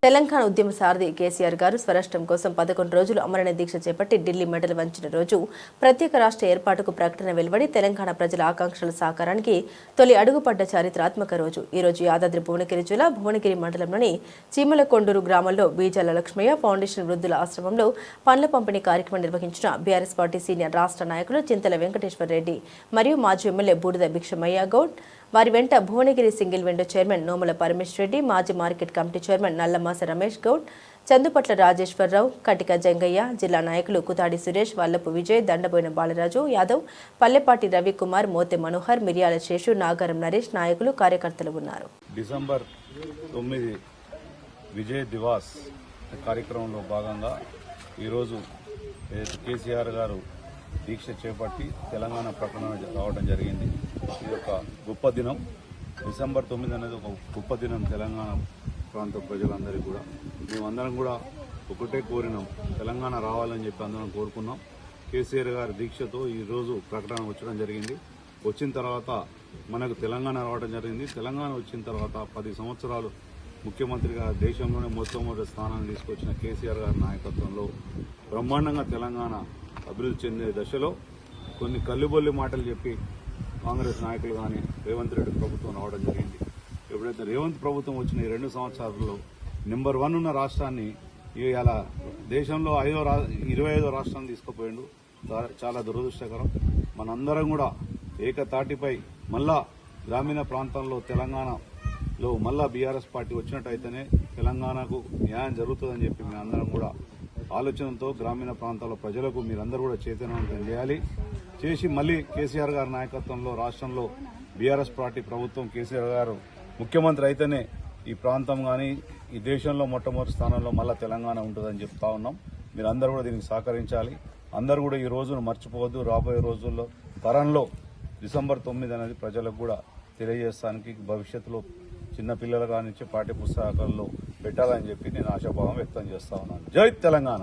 తెలంగాణ ఉద్యమ సారథి కేసీఆర్ గారు స్వరాష్ట్రం కోసం 11 రోజులు అమరణ దీక్ష చేపట్టి ఢిల్లీ మెడలు వంచిన రోజు ప్రత్యేక రాష్ట్ర ఏర్పాటుకు ప్రకటన వెలువడి తెలంగాణ ప్రజల ఆకాంక్షల సాకారానికి తొలి అడుగుపడ్డ చారిత్రాత్మక రోజు. ఈ రోజు యాదాద్రి భువనగిరి జిల్లా భువనగిరి మండలంలోని చీమలకొండూరు గ్రామంలో బీజాల లక్ష్మయ్య ఫౌండేషన్ వృద్ధుల ఆశ్రమంలో పండ్ల పంపిణీ కార్యక్రమం నిర్వహించిన బీఆర్ఎస్ పార్టీ సీనియర్ రాష్ట్ర నాయకులు చింతల వెంకటేశ్వర రెడ్డి మరియు మాజీ ఎమ్మెల్యే బూడిద భిక్షమయ్య గౌడ్, వారి వెంట Bhuvanagiri single window chairman Nomula Parameshwara Reddy, మాజీ market committee chairman Nallamasa Ramesh Goud, Chandupatla Rajeshwara Rao, Katika Jangaiah, జిల్లా నాయకులు కుతాడి సురేష్, వల్లపు విజయ్, దండబోయిన బాలరాజు యాదవ్, పల్లెపాటి రవికుమార్, మోతే మనోహర్, మిర్యాల శేషు, నాగారం నరేష్ నాయకులు కార్యకర్తలు ఉన్నారు. డిసెంబర్ 9 విజయ్ దివాస్ కార్యక్రమంలో భాగంగా ఈరోజు కేసీఆర్ గారు దీక్ష చేపట్టి తెలంగాణ ప్రకటన రావడం జరిగింది. ఇది ఒక గొప్ప దినం. డిసెంబర్ 9 అనేది ఒక గొప్ప దినం తెలంగాణ ప్రాంత ప్రజలందరికీ కూడా. మేమందరం కూడా ఒకటే కోరినాం, తెలంగాణ రావాలని చెప్పి అందరం కోరుకున్నాం. కేసీఆర్ గారి దీక్షతో ఈరోజు ప్రకటన వచ్చడం జరిగింది. వచ్చిన తర్వాత మనకు తెలంగాణ రావడం జరిగింది. తెలంగాణ వచ్చిన తర్వాత 10 సంవత్సరాలు ముఖ్యమంత్రిగా దేశంలోనే మొట్టమొదటి స్థానాన్ని తీసుకొచ్చిన కేసీఆర్ గారి నాయకత్వంలో బ్రహ్మాండంగా తెలంగాణ అభివృద్ధి చెందే దశలో కొన్ని కల్లుబొల్లి మాటలు చెప్పి కాంగ్రెస్ నాయకులు కానీ రేవంత్ రెడ్డి ప్రభుత్వం రావడం జరిగింది. ఎప్పుడైతే రేవంత్ ప్రభుత్వం వచ్చిన ఈ 2 సంవత్సరాల్లో నెంబర్ 1 ఉన్న రాష్ట్రాన్ని ఇలా దేశంలో 25వ రాష్ట్రాన్ని తీసుకుపోయిండు. చాలా దురదృష్టకరం. మనందరం కూడా ఏకతాటిపై మళ్ళా గ్రామీణ ప్రాంతంలో తెలంగాణలో మళ్ళా బీఆర్ఎస్ పార్టీ వచ్చినట్టయితేనే తెలంగాణకు న్యాయం జరుగుతుందని చెప్పి మేమందరం కూడా ఆలోచనతో గ్రామీణ ప్రాంతాల ప్రజలకు మీరందరూ కూడా చైతన్యవంతం చేసి మళ్ళీ కేసీఆర్ గారి నాయకత్వంలో రాష్ట్రంలో బీఆర్ఎస్ పార్టీ ప్రభుత్వం కేసీఆర్ గారు ముఖ్యమంత్రి అయితేనే ఈ ప్రాంతం కానీ ఈ దేశంలో మొట్టమొదటి స్థానంలో మళ్ళీ తెలంగాణ ఉంటుందని చెప్తా ఉన్నాం. మీరందరూ కూడా దీనికి సహకరించాలి. అందరూ కూడా ఈ రోజును మర్చిపోవద్దు. రాబోయే రోజుల్లో తరంలో డిసెంబర్ 9 అనేది ప్రజలకు కూడా తెలియజేస్తానికి భవిష్యత్తులో చిన్నపిల్లలు కానించి పాఠ్య పుస్తకాల్లో పెట్టాలని చెప్పి నేను ఆశాభావం వ్యక్తం చేస్తా ఉన్నాను. జై తెలంగాణ.